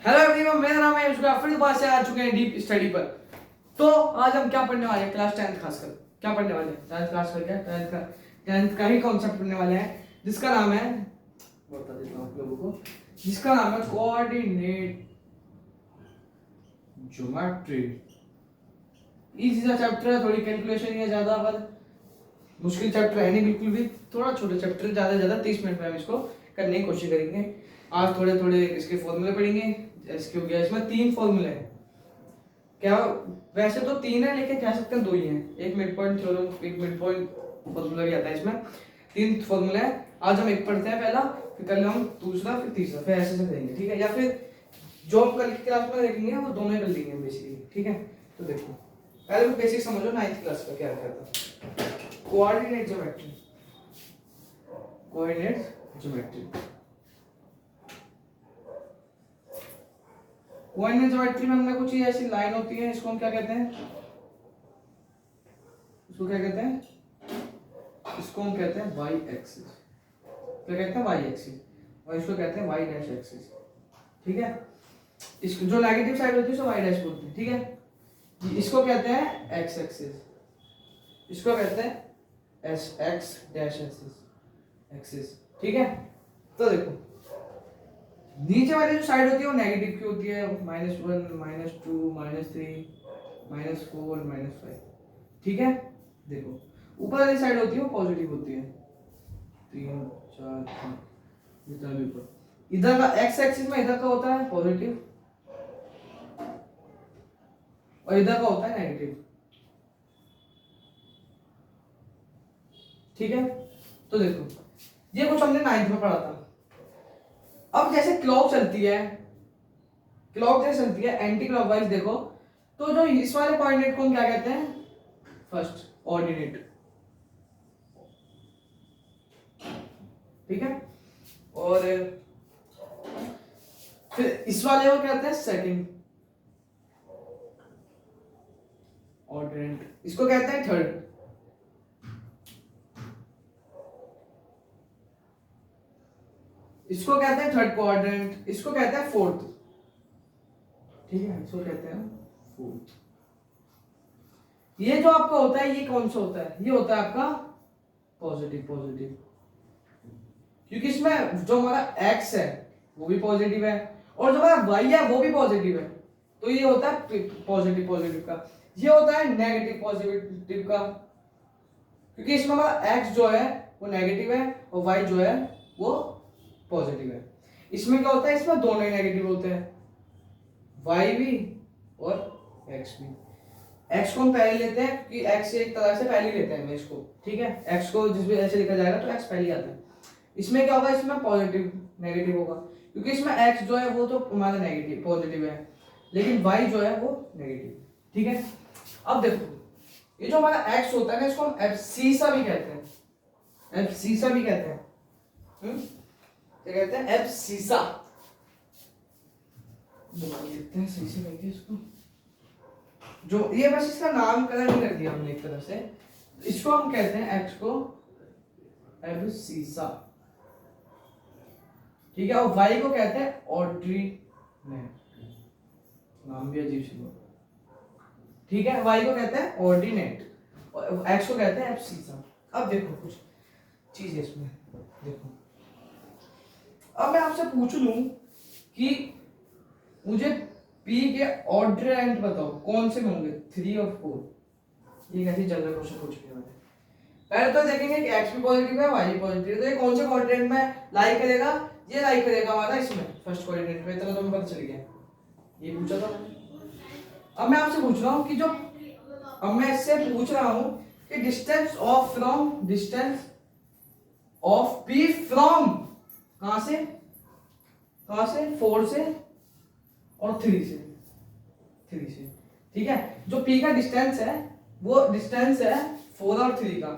Hello everyone, मेरा नाम है यशुका। फिर दोबारा से आ चुके हैं डीप स्टडी पर। तो आज हम क्या पढ़ने वाले हैं? क्लास 10 खासकर क्या पढ़ने वाले हैं? 10th क्लास का क्या 10th का ही कॉन्सेप्ट पढ़ने वाले हैं, जिसका नाम है, बता देता हूँ आप लोगों को, जिसका नाम है कोऑर्डिनेट ज्योमेट्री। इजी सा चैप्टर है, थोड़ी कैलकुलेशन ही है ज्यादा, पर मुश्किल चैप्टर है नहीं बिल्कुल भी। थोड़ा छोटा चैप्टर, ज्यादा से ज्यादा 30 मिनट में हम इसको करने की कोशिश करेंगे। आज थोड़े थोड़े इसके फॉर्मूले पढ़ेंगे। इसके हो गया, इसमें 3 फॉर्मूले हैं। क्या वैसे तो 3 है, लेकिन कह सकते हैं 2 ही हैं। एक मिड पॉइंट थ्योरम, एक मिड पॉइंट फॉर्मूला भी आता है इसमें। 3 फॉर्मूले हैं। आज हम एक पढ़ते हैं पहला, फिर कल हम दूसरा, फिर तीसरा, फिर ऐसे करेंगे, ठीक है? या फिर जो हम कल की क्लास में देखेंगे वो दोनों ही कर लेंगे बेसिकली, ठीक है? तो देखो, पहले बेसिक समझो 9th क्लास का क्या था। Coordinate geometry, coordinate geometry. Coordinate geometry में हमने कुछ ऐसी लाइन होती है, इसको हम क्या कहते हैं? इसको क्या कहते हैं? इसको हम कहते हैं वाई एक्सिस। क्या कहते हैं? Y axis. और इसको कहते हैं वाई डैश एक्सिस, ठीक है? इसको जो नेगेटिव साइड होती है उसको वाई डैश बोलते हैं, ठीक है? इसको कहते हैं एक्स एक्सिस, इसको कहते हैं एस एक्स डैश एक्सिस, ठीक है? तो देखो, नीचे वाली जो साइड होती है वो नेगेटिव की होती है, -1 -2 -3 -4 -5, ठीक है? देखो, ऊपर वाली साइड होती है वो पॉजिटिव होती है, 3 4 5 जितना भी ऊपर। इधर का एक्स एक्सिस में इधर का होता है पॉजिटिव और इधर का होता है नेगेटिव, ठीक है? तो देखो, ये कुछ हमने 9th में पढ़ा था। अब जैसे क्लॉक चलती है, क्लॉक जैसे चलती है एंटी क्लॉकवाइज, देखो तो जो इस वाले कोऑर्डिनेट को हम क्या कहते हैं? फर्स्ट ऑर्डिनेट, ठीक है? और फिर इस वाले को कहते हैं सेकंड ऑर्डिनेट, इसको कहते हैं थर्ड, इसको कहते हैं थर्ड कोऑर्डिनेट, इसको कहते हैं फोर्थ, ठीक है? इसको कहते हैं फोर्थ। ये जो आपका होता है, ये कौन सा होता है? ये होता है आपका पॉजिटिव, क्योंकि इसमें जो हमारा x है वो भी पॉजिटिव है और जो हमारा y है वो भी पॉजिटिव है, तो ये होता है पॉजिटिव का। ये होता है नेगेटिव पॉजिटिव का, क्योंकि इसमें हमारा x जो है वो नेगेटिव है और y जो है वो पॉजिटिव है। इसमें क्या होता है? इसमें दोनों ही नेगेटिव होते हैं, y भी और x भी। x को हम पहले लेते हैं क्योंकि x एक तरह से पहले लेते हैं इसको, ठीक है? x को जिस भी ऐसे लिखा जाएगा तो x पहले आता है। इसमें क्या होगा? इसमें पॉजिटिव नेगेटिव होगा, क्योंकि इसमें x जो है वो तो हमारा नेगेटिव पॉजिटिव है, लेकिन y जो है वो नेगेटिव, ठीक है? अब देखो, ये जो हमारा x होता है ना, इसको हम एब्सिसा भी कहते हैं, एब्सिसा भी कहते हैं, क्या कहते हैं? एब्सिसा। देखते हैं सही से करके इसको, जो ये बस इसका नामकरण ही कर दिया हमने एक तरह से। इसको हम कहते हैं x को एब्सिसा, ठीक है? और y को कहते हैं ऑर्डिनेट, नाम भी अजीब सी, ठीक है? y को कहते हैं ऑर्डिनेट और x को कहते हैं एब्सिसा। अब देखो कुछ चीज है इसमें, देखो, अब मैं आपसे पूछ लूं कि मुझे p के ऑर्डिनेट बताओ, कौन से होंगे? 3 और 4। ये कैसी जनरल क्वेश्चन पूछने वाले। पहले तो देखेंगे कि x भी पॉजिटिव है, y भी पॉजिटिव है, तो ये कौन से कोऑर्डिनेट में लाई करेगा? ये लाई करेगा हमारा इसमें फर्स्ट कोऑर्डिनेट में। इतना तो हमें पता चल गया, ये पूछा था। अब मैं आपसे पूछ रहा हूं कि जो, अब मैं इससे पूछ रहा हूं कि डिस्टेंस ऑफ p फ्रॉम कहां से? 4 से और 3 से, ठीक है? जो p का डिस्टेंस है वो डिस्टेंस है 4 और 3 का,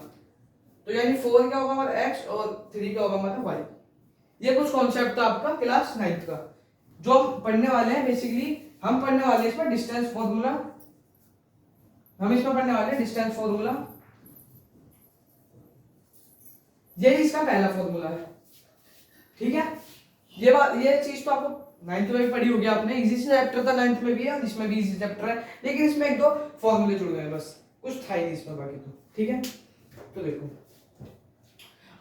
तो यानी 4 क्या होगा हमारा x और 3 क्या होगा हमारा y। ये कुछ कॉन्सेप्ट था आपका क्लास 9th का, जो हम पढ़ने वाले हैं। बेसिकली हम पढ़ने वाले हैं इसमें डिस्टेंस फॉर्मूला, डिस्टेंस फॉर्मूला। ये इसका पहला फॉर्मूला है, ठीक है? ये चीज तो आपको नाइन्थ में भी पढ़ी होगी आपने, इजी चैप्टर था नाइन्थ में भी है और इसमें भी इजी चैप्टर है, लेकिन इसमें एक दो फॉर्मूले जुड़ गए बस, कुछ था ही नहीं इसमें बाकी तो। ठीक है, तो देखो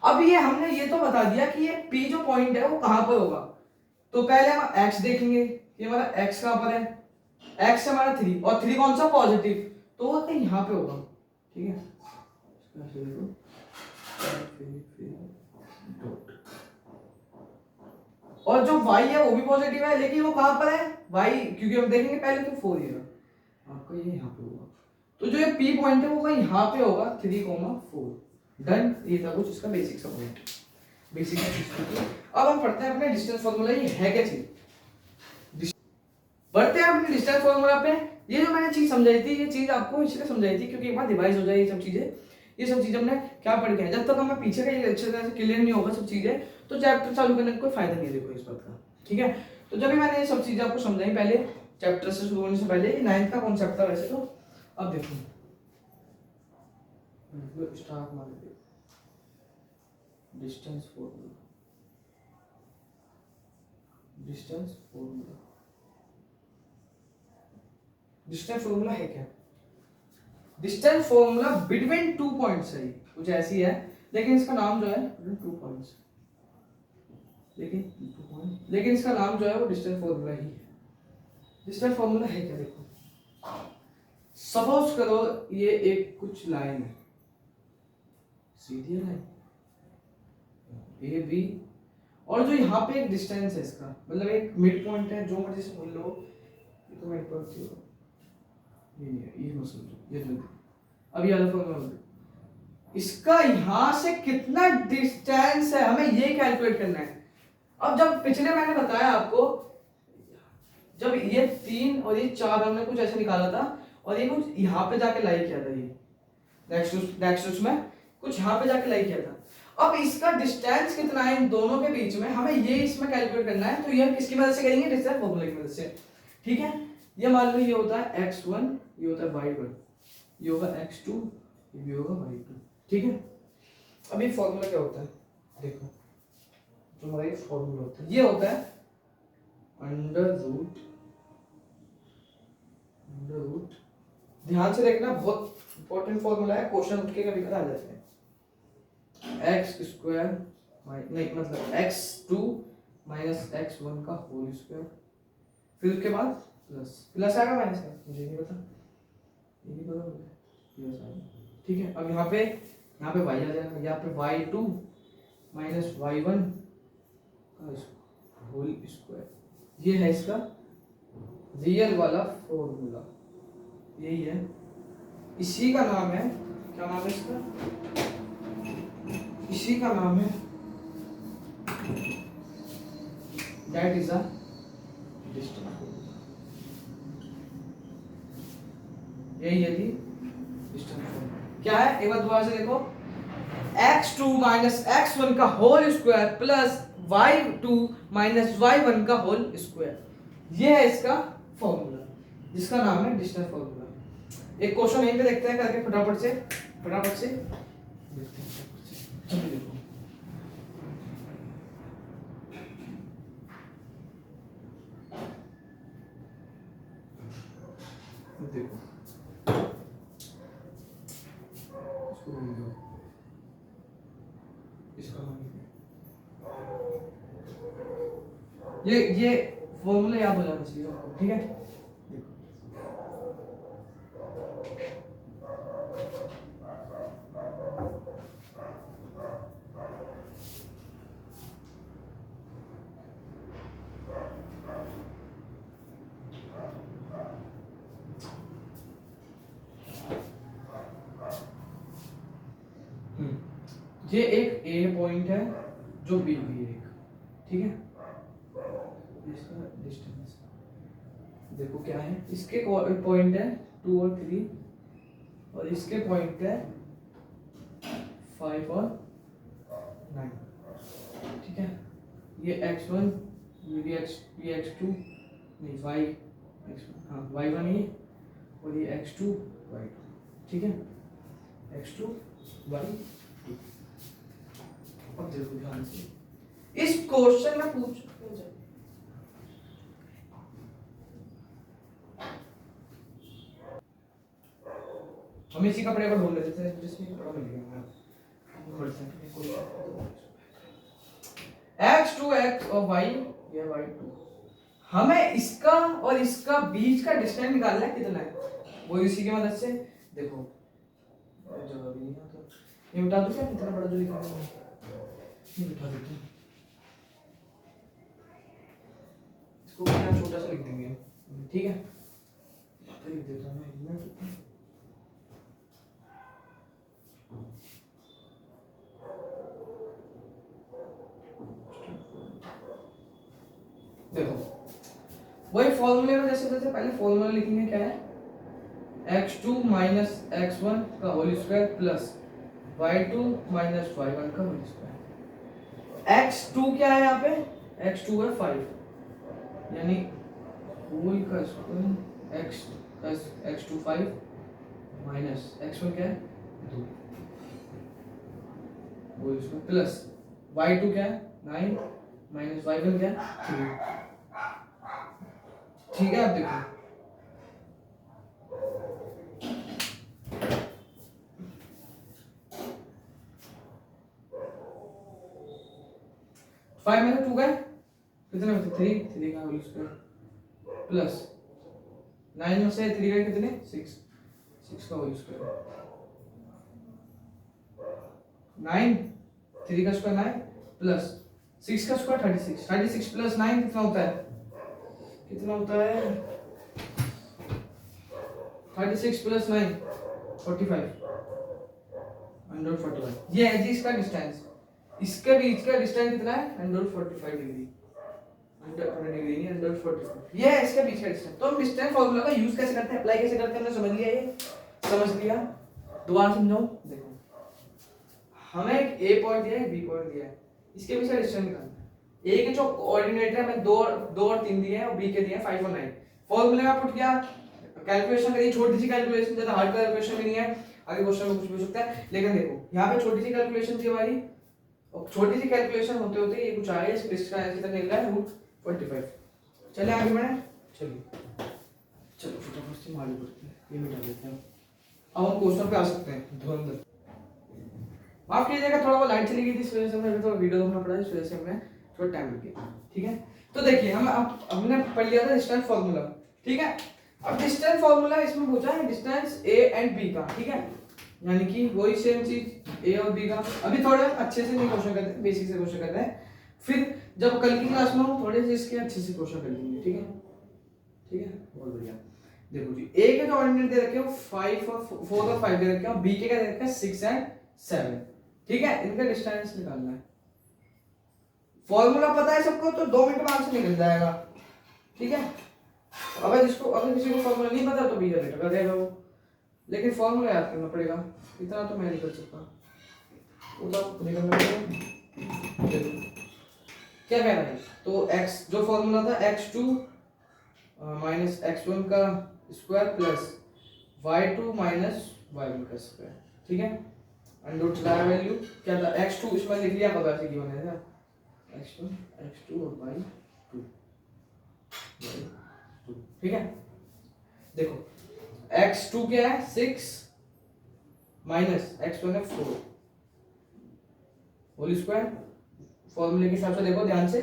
अब ये हमने ये तो बता दिया कि ये P जो पॉइंट है वो कहां पर होगा। तो पहले हम x देखेंगे कि हमारा x कहां पर है, x हमारा 3 और 3 कौन सा पॉजिटिव, तो वो कहीं यहां पे होगा। ठीक है, और जो y है वो भी पॉजिटिव है, लेकिन वो कहां पर है y, क्योंकि हम देखेंगे पहले तो 4 ही है आपका, ये यहां पे होगा। तो जो ये P पॉइंट है वो कहीं यहां पे होगा 3,4। डन, ये था कुछ इसका बेसिक सा पॉइंट, बेसिक सा। अब हम पढ़ते हैं अपने डिस्टेंस फार्मूला, ये है क्या चीज। बढ़ते हैं अपने डिस्टेंस फार्मूला पे। ये जो मैंने चीज समझाई थी, ये चीज आपको इसलिए समझाई थी क्योंकि एक बार रिवाइज हो जाए ये सब चीजें, ये सब चीजें हमने क्या पढ़ के हैं, जब तक हमें पीछे का ये अच्छे तरह से क्लियर नहीं होगा सब चीजें, तो चैप्टर चालू करने का कोई फायदा नहीं है, देखो इस बात का। ठीक है, तो जब भी मैंने ये सब चीजें आपको समझाई पहले चैप्टर से शुरू होने से पहले, ये 9th का कॉन्सेप्ट था वैसे तो। अब देखो स्टार्ट मान लीजिए distance formula, distance formula, distance formula है क्या। डिस्टेंस फार्मूला बिटवीन 2 पॉइंट्स है, कुछ ऐसी है, लेकिन इसका नाम जो है 2 पॉइंट्स, लेकिन इसका नाम जो है वो डिस्टेंस फार्मूला ही है। डिस्टेंस फार्मूला है क्या, देखो सपोज करो ये एक कुछ लाइन है, सीधी लाइन ए बी, और जो यहाँ पे एक डिस्टेंस है इसका, मतलब एक मिड पॉइंट है, जो मर्जी से बोल लो, ये तो मिड पॉइंट थी, ये नहीं है, ये मत समझो, ये जल्दी अब ये वाला फॉर्मूला, इसका यहाँ से कितना डिस्टेंस है हमें ये कैलकुलेट करना है। अब जब पिछले मैंने बताया आपको, जब ये 3 और ये 4 हमने कुछ ऐसे निकाला था, और ये कुछ यहाँ पे जाके लाई किया था, ये नेक्स्ट में कुछ यहाँ पे जाके लाई किया था। अब इसका डिस्टेंस कितना है इन दोनों के बीच में, हमें ये इसमें कैलकुलेट करना है, तो ये किसकी मदद से करेंगे, डिस्टेंस फार्मूला की मदद से। ठीक है, ये मान लो ये होता है x1, ये होता है y1, ये होगा x2, ये भी होगा y2। ठीक है, अब ये फार्मूला क्या होता है, देखो जो हमारा ये फार्मूला होता है, ये होता है अंडर रूट, ध्यान से देखना, बहुत इंपॉर्टेंट फार्मूला है, क्वेश्चन उठ के कभी कभी आ जाते हैं। x स्क्वायर नहीं मतलब x2 माइनस x1 का होल स्क्वायर, फिर उसके बाद प्लस आएगा माइनस का, मुझे नहीं पता, ये नहीं पता मुझे, प्लस आएगा। ठीक है, अब यहाँ पे y आ जाएगा, यहाँ पे y2 माइनस y1 का होल स्क्वायर, ये है इसका रियल वाला फॉर्मूला, यही है, इसी का नाम है, क्या नाम है इसका, इसी का नाम है that is a distance formula, यही है डिस्टेंस फार्मूला। क्या है, एक बार दोबारा से देखो, x2 माइनस x1 का whole square plus y2 minus y1 का होल स्क्वायर, ये है इसका फॉर्मूला, जिसका नाम है डिस्टेंस फार्मूला। एक क्वेश्चन यहीं पे देखते हैं करके फटाफट से देखते हैं, चलिए देखो, देखो इसको बोल दो, इसका ये फॉर्मूला याद हो जाना चाहिए आपको। ठीक है, ये एक ए पॉइंट है जो बी भी है एक, ठीक है, इसका डिस्टेंस देखो क्या है, इसके पॉइंट है 2 और 3 और इसके पॉइंट है 5 और 9। ठीक है, ये x1 ये x2 नहीं y x1 हाँ y1 ये, और ये x2 y2। ठीक है, x2 y2। अब देखो ध्यान से, इस क्वेश्चन में पूछ हम इसी कपड़े को ढूंढ लेते थे जिसमें कपड़ा मिल गया हमें। हम खोलते हैं x2 x और y ये y2, हमें इसका और इसका बीच का डिस्टेंस निकालना है कितना है, वो इसी की मदद से देखो जवाब ही नहीं आता। ये बता दो क्या कितना बड़ा जो लिखा है, ये बता देते हैं इसको कितना छोटा सा लिख देंगे, ठीक है तो लिख देता हूं मैं देखो वही फॉर्मूले में जैसे जैसे पहले फॉर्मूला लिखेंगे क्या है x2 माइनस x1 का whole square plus y2 minus y1 का होल स्क्वायर। x2 क्या है यहाँ पे, x2 है 5 यानी होल का स्क्वायर x2 5 माइनस x1 क्या है 2 होल स्क्वायर प्लस y2 क्या है 9 माइनस y1 क्या है 3। ठीक है आप देखो 5 में से 2 गए कितने में से 3 का होल स्क्वायर प्लस 9 में से 3 गए कितने 6 का होल स्क्वायर 9 3 का स्क्वायर 9 प्लस 6 का स्क्वायर 36 प्लस 9 कितना होता है 36 प्लस 9 45 145। ये है जी इसका डिस्टेंस, इसके बीच का डिस्टेंस कितना है 145 डिग्री, 120 डिग्री नहीं 145। ये है इसके बीच का डिस्टेंस। तो हम डिस्टेंस फार्मूला का यूज कैसे करते हैं, अप्लाई कैसे करते हैं, हमने समझ लिया, ये समझ लिया। दोबारा समझाओ, देखो हमें एक ए पॉइंट दिया है, बी पॉइंट दिया है, इसके बीच का डिस्टेंस निकालना है। ए के जो कोऑर्डिनेट है हमें 2 और 3 दिए हैं और बी के दिए हैं 5 और 9। फार्मूले में पुट किया, कैलकुलेशन करिए, छोटी सी कैलकुलेशन, ज्यादा हार्ड कैलकुलेशन भी नहीं है, आगे क्वेश्चन में कुछ भी हो सकता है। लेकिन देखो यहाँ पे छोटी सी कैलकुलेशन थी हमारी, और छोटी सी कैलकुलेशन होते होते ये कुछ आ गया, इस लिस्ट का कितना निकला है √45। चले आगे बढ़े, चलिए चलो फटाफट से आगे बढ़ते हैं, ये मिटा देते हैं। अब हम क्वेश्चन पे आ सकते हैं। धुरंधर माफ कीजिएगा, थोड़ा वो लाइट चली गई थी, इस वजह से हमें थोड़ा वीडियो देखना पड़ा, इस वजह से हमने थोड़ा टाइम लग गया। ठीक है, तो देखिए हम हमने पढ़ लिया था डिस्टेंस फार्मूला, ठीक है। अब डिस्टेंस फार्मूला इसमें पूछा है डिस्टेंस ए एंड बी का, ठीक है, यानी कि वही सेम चीज ए और बी का। अभी थोड़े अच्छे से नहीं क्वेश्चन करते, बेसिक से क्वेश्चन करते हैं, फिर जब कल की क्लास में हम थोड़े से इसके अच्छे से क्वेश्चन कर लेंगे, ठीक है। ठीक है, बहुत बढ़िया। देखो जी, ए के जो ऑर्डिनेट दे रखे हो 4 और 5 दे रखे हो, बी के क्या दे रखे हैं 6 एंड 7, ठीक है। इनका डिस्टेंस निकालना है। फॉर्मूला पता है सबको तो 2 मिनट में आंसर निकल जाएगा, ठीक है। अगर किसी को फॉर्मूला नहीं पता तो बी जनरेट कर देगा वो, लेकिन फॉर्मूला याद करना पड़ेगा, इतना तो मैं नहीं कर सकता, वो तो खुद ही करना पड़ेगा। क्या कह रहा है, तो x जो फॉर्मूला था x2 माइनस x1 का square plus y2 minus y1 का स्क्वायर, ठीक है। अंडर चलाया वैल्यू क्या था x2, इसमें लिख लिया पता है गिवन है ना, x2 और y2, ठीक है। देखो x2 क्या है 6 माइनस x1 है 4 होल स्क्वायर। फॉर्मूले के हिसाब से देखो ध्यान से,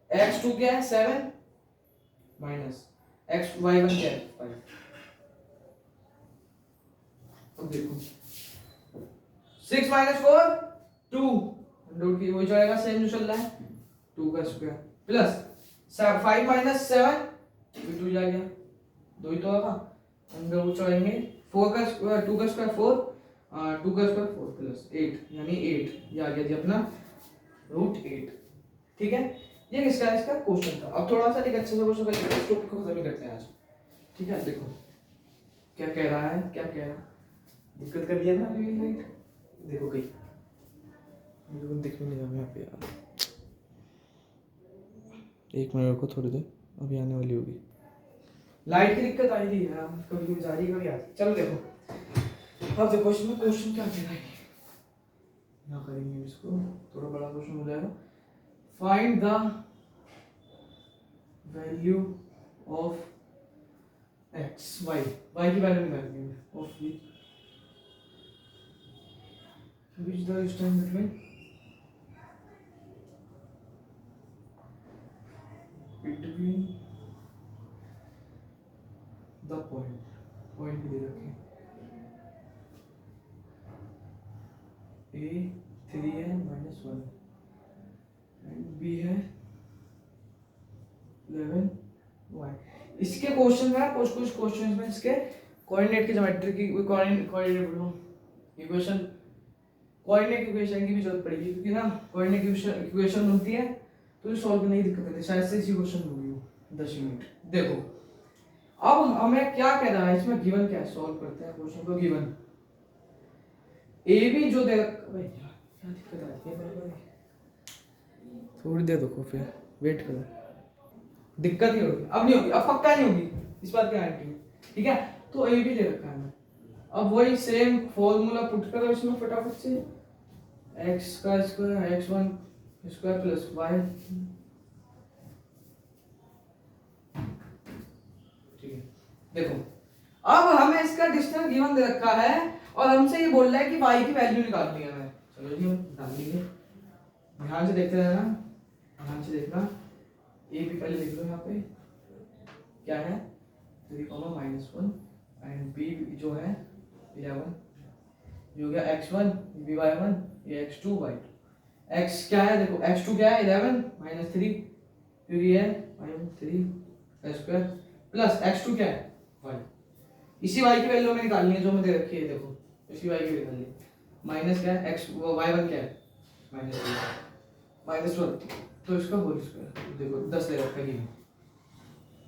x2 क्या है 7 माइनस y1 क्या है 5। अब देखो 6 माइनस 4 2, अंडर की वही जाएगा सेम जो चल रहा है 2 का स्क्वायर प्लस 5 माइनस 7 2 जा गया, 2 ही तो होगा, अंदर वो चढ़ेंगे 4 का 2 का स्क्वायर 4 2 का स्क्वायर 4 प्लस 8 यानी 8, ये आ गया जी अपना √8, ठीक है। ये किसका है, इसका क्वेश्चन था। अब थोड़ा सा एक अच्छे से क्वेश्चन करके इस टॉपिक को खत्म करते हैं आज, ठीक है। देखो क्या कह रहा है, क्या कह रहा है, दिक्कत कर दिया ना अभी लाइट, देखो कहीं मुझे कुछ दिख नहीं रहा यहाँ पे यार, 1 मिनट को थोड़ी देर, अभी आने वाली होगी। लाइट की दिक्कत आई थी यार, कभी जा रही कभी आती। चलो देखो अब देखो इसमें क्वेश्चन क्या कह रहा है, यहाँ करेंगे इसको, थोड़ा बड़ा क्वेश्चन हो जाएगा। Find the value of x y, y की वैल्यू निकालनी है of which the distance between the point भी दे रखे a 3 है -1 एंड b है 11 y। इसके क्वेश्चन में कुछ क्वेश्चन में इसके कोऑर्डिनेट की ज्योमेट्री की इक्वेशन कोऑर्डिनेट इक्वेशन की भी जरूरत पड़ेगी, क्योंकि ना कोऑर्डिनेट इक्वेशन बनती है तो सॉल्व करने की दिक्कत है। शायद से इसी क्वेश्चन होगी 10 मिनट। देखो अब हमें क्या कह रहा है इसमें, गिवन क्या है, सॉल्व करते हैं क्वेश्चन को। गिवन ए बी जो दे रखा है, क्या दिक्कत आती है बराबर, थोड़ी देर रुको फिर वेट करो, दिक्कत ही होगी। अब नहीं होगी, अब पक्का नहीं होगी, इस बात की गारंटी है, ठीक है। तो ए बी दे रखा है, अब वही सेम फॉर्मूला पुट करो इसमें फटाफट से, x का square x1 square plus y, ठीक है। देखो अब हमें इसका डिस्टेंस गिवन दे रखा है और हमसे ये बोल रहा है कि y की वैल्यू निकालनी है हमें। चलो जी हम निकाल लेंगे, ध्यान से देखते रहना, ध्यान से देखना। ए भी पहले लिख लो, यहाँ पे क्या है 3, -1 एंड बी जो है 11, जो गया x1 b y1 ये x2 y2। x क्या है देखो, x2 क्या है 11 -3 क्योंकि ये -3 का स्क्वायर प्लस x2 क्या है y। इसी y की वैल्यू हमें निकालनी है जो हमें दे रखी है, देखो इसी y की निकालनी है। माइनस क्या है x y1 क्या है -1 तो इसका होल स्क्वायर, देखो 10 ले रखा है।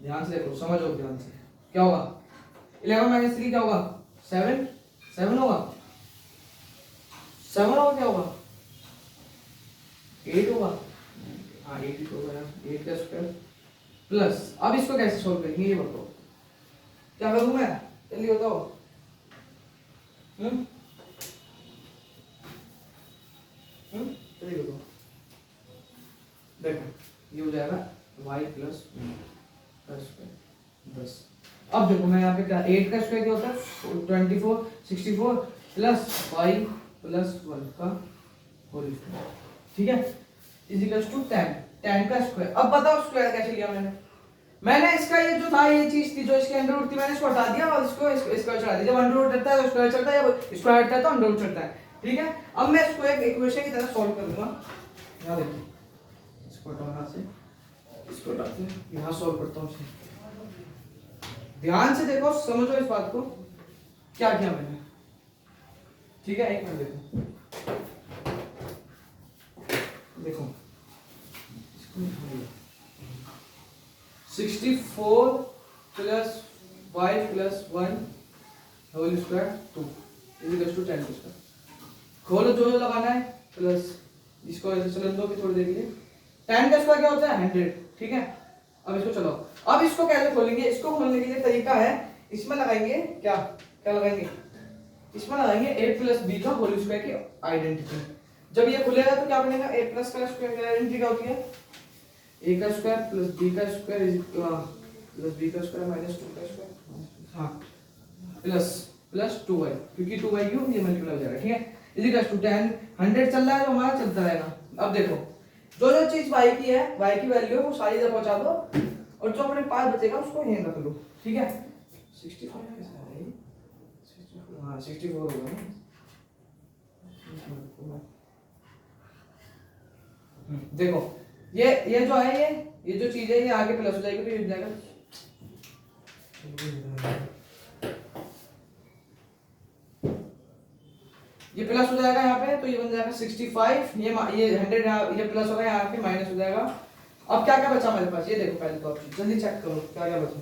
ध्यान से देखो, समझो ध्यान से, क्या होगा 11 -3 क्या होगा 7 होगा, 7 होगा, क्या होगा 8 होगा, हाँ 8 होगा, 8 का स्क्वायर प्लस। अब इसको कैसे सॉल्व करेंगे ये बताओ, क्या करूं मैं, जल्दी बताओ। जल्दी बताओ। देखो ये हो जाएगा y प्लस 10। अब देखो मैं यहाँ पे क्या, 8 का स्क्वायर क्या होता है 24 64 प्लस y प्लस 1 का होल स्क्वायर, ठीक है, इज इक्वल्स टू 10 का स्क्वायर। अब बताओ स्क्वायर कैसे लिया मैंने इसका ये जो था, ये चीज थी जो इसके अंडर रूट थी, मैंने इसको हटा दिया और इसको स्क्वायर चढ़ा दिया। जब अंडर रूट हटता है तो स्क्वायर चढ़ता है, जब स्क्वायर हटता है तो अंडर रूट चढ़ता है, ठीक है। अब मैं इसको एक इक्वेशन की तरह सॉल्व कर दूंगा। यहाँ देखिए इसको हटाना से, इसको हटाते हैं, यहाँ सॉल्व करता हूँ इसे। ध्यान से देखो, समझो इस बात को, क्या किया मैंने, ठीक है। एक मिनट देखो 64 plus y plus 1 whole square 2 is equal to 10 square. खोलो जो लगाना है प्लस, इसको ऐसे चलन दो कि थोड़ी देर के लिए। 10 का स्क्वायर क्या होता है 100, ठीक है। अब इसको चलाओ, अब इसको कैसे खोलेंगे, इसको खोलने के लिए तरीका है, इसमें लगाएंगे क्या लगाएंगे, इसमें लगाएंगे a प्लस बी का होल स्क्वायर की आइडेंटिटी। जब ये खुलेगा तो क्या बनेगा, a प्लस का स्क्वायर की आइडेंटिटी क्या होती है, a का स्क्वायर प्लस b का स्क्वायर प्लस b का स्क्वायर माइनस 2 का स्क्वायर, हाँ प्लस 2y, क्योंकि 2y क्यों ये मल्टीप्लाई हो जाएगा, ठीक है। इज इक्वल टू 10 100 चल रहा है तो हमारा चलता रहेगा। अब देखो जो चीज y की है, y की वैल्यू वो सारी जगह पहुंचा दो और जो अपने पास बचेगा उसको यहीं रख लो, ठीक है। 65 कैसा है ये, 64, हाँ 64 होगा ना। देखो ये जो है, ये जो चीज है ये आगे प्लस हो जाएगी तो ये हो जाएगा, ये प्लस हो जाएगा यहाँ पे, तो ये बन जाएगा 65, ये 100 ये प्लस होगा, यहाँ पे माइनस हो जाएगा। अब क्या क्या बचा हमारे पास, ये देखो पहले तो आप जल्दी चेक करो क्या क्या बचा,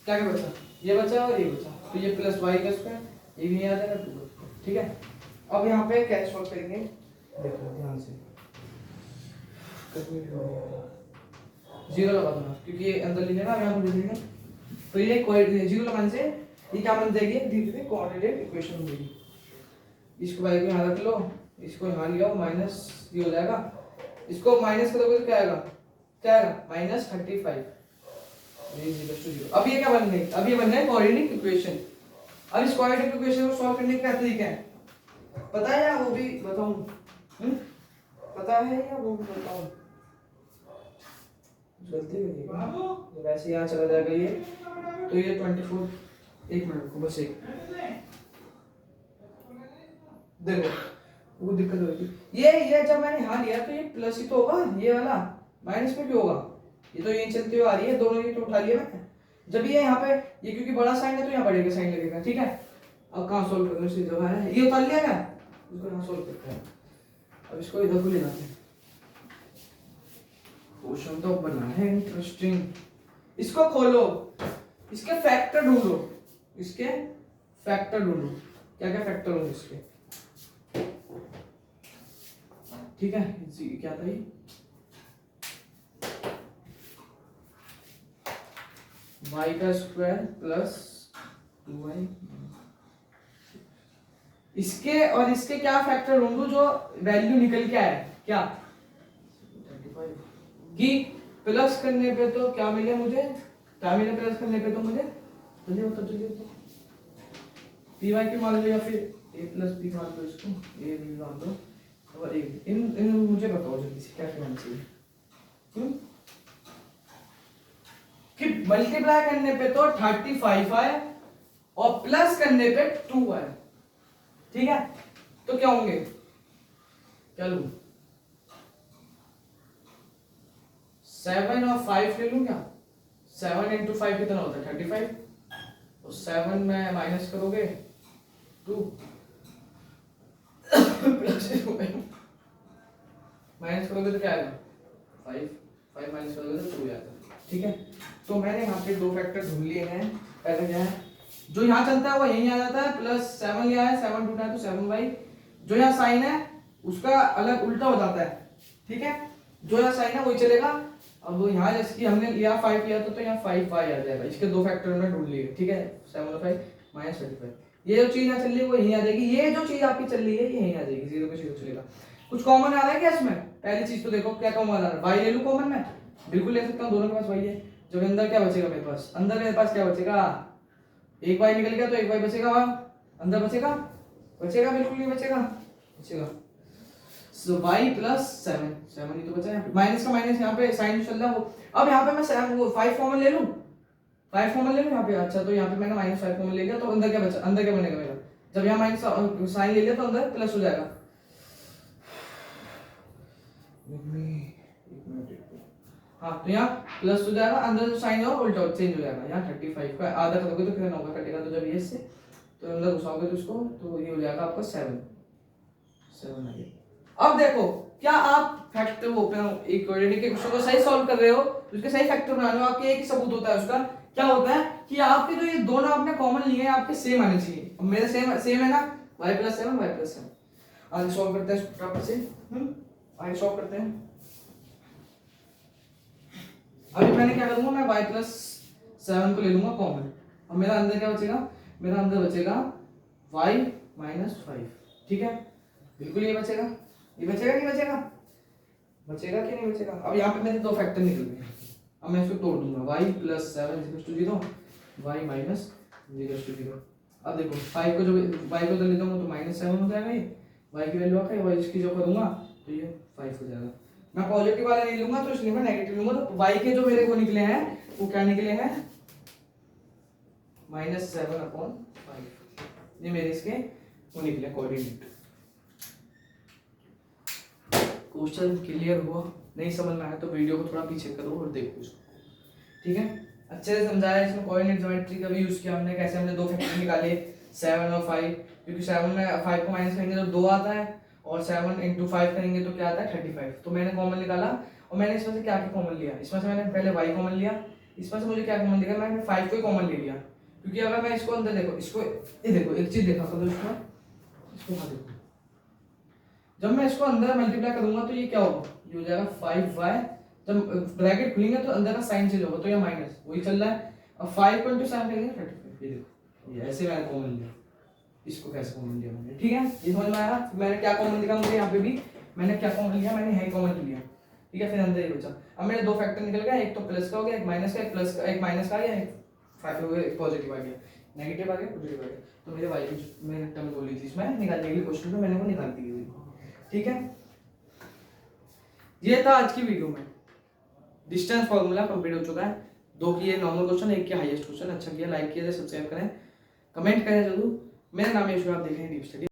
क्या क्या बचा, ये बचा और ये बचा, तो ये प्लस y का स्क्वायर, ये भी नहीं आ जाएगा 2, ठीक है। अब यहाँ पे कैसे सॉल्व करेंगे, देखो ध्यान से, जीरो लगा देना क्योंकि ये अंदर लिखेगा यहाँ पर लिखेगा, तो ये जीरो लगाने से ये क्या बन जाएगी, धीरे-धीरे कोऑर्डिनेट इक्वेशन बनेगी। इसको y को यहाँ रख लो, इसको यहाँ लिया माइनस, ये हो जाएगा, इसको माइनस करोगे तो क्या आएगा -35 0। अब ये क्या बन गई, अब ये बन गया कोऑर्डिनेट इक्वेशन। अब इस कोऑर्डिनेट इक्वेशन को सॉल्व करने का क्या तरीका है, पता है या वो भी बताऊं? पता है या वो भी बताऊं? जल्दी करिएगा, तो वैसे यहाँ चला जाएगा ये, तो ये 24, एक मिनट रुको बस एक, देखो वो दिक्कत होगी। ये जब मैंने यहाँ लिया तो ये प्लस ही तो होगा, ये वाला माइनस में क्यों होगा? ये तो ये चलती हुई आ रही है, दोनों ये तो उठा लिया मैंने। जब ये यहाँ पे ये क्योंकि बड़ा साइन है तो यहाँ बड़े का साइन लगेगा, ठीक है। अब कहाँ सोल्व करने से जो है ये उतार लिया क्या, इसको यहाँ सोल्व करते हैं। अब इसको इधर को ले जाते हैं, क्वेश्चन तो बना है इंटरेस्टिंग। इसको खोलो, इसके फैक्टर ढूंढो, इसके फैक्टर ढूंढो, क्या क्या फैक्टर होंगे इसके, ठीक है। क्या था ये, y का स्क्वायर प्लस 2y, इसके और इसके क्या फैक्टर ढूंढूं जो वैल्यू निकल के आए, क्या 35 की प्लस करने पे तो क्या मिले मुझे, क्या मिले प्लस करने पे तो मुझे, जल्दी बताओ जल्दी बताओ, पी वाई की मान लो या फिर ए प्लस बी मान लो, इसको ए बी मान लो और ए, इन मुझे बताओ जल्दी से क्या करना चाहिए। कि मल्टीप्लाई करने पे तो 35 है और प्लस करने पे 2 है, ठीक है। तो क्या होंगे, क्या लूं, 7 और 5 ले लूं क्या, 7 इंटू 5 कितना होता है 35, और 7 में माइनस करोगे 2 प्लस माइनस करोगे तो क्या आएगा 5 माइनस करोगे तो 2 आएगा, ठीक है। तो मैंने यहाँ पे दो फैक्टर ढूंढ लिए हैं। पहले क्या है, जो यहाँ चलता है वो यहीं आ जाता है, प्लस 7 लिया है, 7 टूटा है तो 7y, जो यहाँ साइन है उसका अलग उल्टा हो जाता है, ठीक है। जो यहाँ साइन है वही चलेगा। अब यहाँ जैसे कि हमने लिया 5 लिया तो यहाँ 5y आ जाएगा, इसके दो फैक्टर हमने ढूंढ लिए, ठीक है। 7 और 5 माइनस 35, ये जो चीज यहाँ चल रही है वो यहीं आ जाएगी, ये जो चीज आपकी चल रही है ये यहीं आ जाएगी, 0 पे 0 चलेगा। कुछ कॉमन आ रहा है क्या इसमें, पहली चीज तो देखो क्या कॉमन आ रहा है, y ले लूं कॉमन में, बिल्कुल ले सकता हूँ, दोनों के पास y है। जब अंदर क्या बचेगा मेरे पास, अंदर मेरे पास क्या बचेगा, एक y निकल गया तो एक y बचेगा, वहां अंदर बचेगा, बचेगा बिल्कुल नहीं बचेगा, बचेगा। सो y प्लस 7 ही तो बचा है, माइनस का माइनस यहाँ पे साइन चल रहा है वो। अब यहाँ पे मैं 7 वो 5 कॉमन ले लूं, 5 कॉमन ले लूं यहाँ पे, अच्छा तो यहाँ पे मैंने माइनस 5 कॉमन ले लिया तो अंदर क्या बचा, अंदर क्या बनेगा मेरा, जब यहाँ माइनस साइन ले लिया तो अंदर प्लस हो जाएगा। हाँ तो यहाँ प्लस हो जाएगा, अंदर जो साइन है वो उल्टा चेंज हो जाएगा, यहाँ 35 का आधा करोगे तो कितना होगा, कटेगा तो जब ये से तो अंदर घुसाओगे तो इसको, तो ये हो जाएगा आपका 7 आ गया। अब देखो क्या आप फैक्टर वो इक्वालिटी के क्वेश्चन को सही सॉल्व कर रहे हो, उसके सही फैक्टर बना रहे हो, आपके एक ही सबूत होता है उसका, क्या होता है कि आपके जो ये दोनों आपने कॉमन लिए हैं आपके सेम आने चाहिए। मेरे सेम है ना, y प्लस 7 y प्लस 7। आगे सॉल्व करते हैं फटाफट से, आगे सॉल्व करते हैं। अभी मैंने क्या करूंगा, मैं y प्लस 7 को ले लूंगा कॉमन, और मेरा अंदर क्या बचेगा, मेरा अंदर बचेगा y माइनस 5, ठीक है। बिल्कुल ये बचेगा, ये बचेगा नहीं बचेगा, बचेगा कि नहीं बचेगा। अब यहाँ पे मेरे दो फैक्टर निकल गए, अब मैं इसको तोड़ दूंगा, y प्लस 7 0 y माइनस 0। अब देखो 5 को जो y को तो ले जाऊंगा तो माइनस 7 हो जाएगा, ये y की वैल्यू आता है, y इसकी जो करूंगा तो ये 5 हो जाएगा। मैं पॉजिटिव वाला नहीं लूंगा तो इसलिए मैं नेगेटिव लूंगा, तो y के जो मेरे को निकले हैं वो क्या निकले हैं, -7/5, ये मेरे इसके वो निकले कोऑर्डिनेट। क्वेश्चन क्लियर हुआ, नहीं समझ में आया तो वीडियो को थोड़ा पीछे करो और देखो उसको, ठीक है। अच्छे से समझाया, इसमें कोऑर्डिनेट ज्योमेट्री का भी यूज किया हमने, कैसे हमने दो फैक्टर निकाले 7 और 5, क्योंकि 7 में 5 को माइनस करेंगे तो 2 आता है, और 7 इंटू 5 करेंगे तो क्या आता है 35। तो मैंने कॉमन निकाला और मैंने इसमें से क्या क्या कॉमन लिया, इसमें से मैंने पहले y कॉमन लिया, इसमें से मुझे क्या कॉमन दिखा, मैंने 5 को ही कॉमन ले लिया, क्योंकि अगर मैं इसको अंदर देखो, इसको ये देखो एक चीज देखा करो, इसको हाँ देखो, जब मैं इसको अंदर मल्टीप्लाई करूंगा तो ये क्या होगा, ये हो जाएगा 5y, जब ब्रैकेट खुलेंगे तो अंदर का साइन चेंज होगा, तो ये माइनस वही चल रहा है। अब 5 को इंटू 7 करेंगे 35, ये देखो ये ऐसे मैंने कॉमन लिया, इसको कैसे कॉमन लिया मैंने, ठीक है। ये समझ में आया, मैंने क्या कॉमन लिखा, मुझे यहाँ पे भी मैंने क्या कॉमन लिया, मैंने है कॉमन लिया, ठीक है। फिर अंदर ये बचा, अब मेरे दो फैक्टर निकल गए, एक तो प्लस का हो गया, एक माइनस का, एक प्लस का, एक माइनस का आ गया, एक पॉजिटिव आ गया। नेगेटिव आ गया पॉजिटिव आ गया, तो मेरे वाई की मैंने टर्म बोली थी इसमें निकालने के लिए क्वेश्चन पे, मैंने वो निकाल दी हुई। ठीक है, ये था आज की वीडियो में। डिस्टेंस फॉर्मूला कंप्लीट हो चुका है। 2 की ये नॉर्मल क्वेश्चन, 1 की हाईएस्ट क्वेश्चन। अच्छा किया, लाइक किया, सब्सक्राइब करें, कमेंट करें जरूर। मेरा नाम यशु, आप देख रहे हैं डीप स्टडी।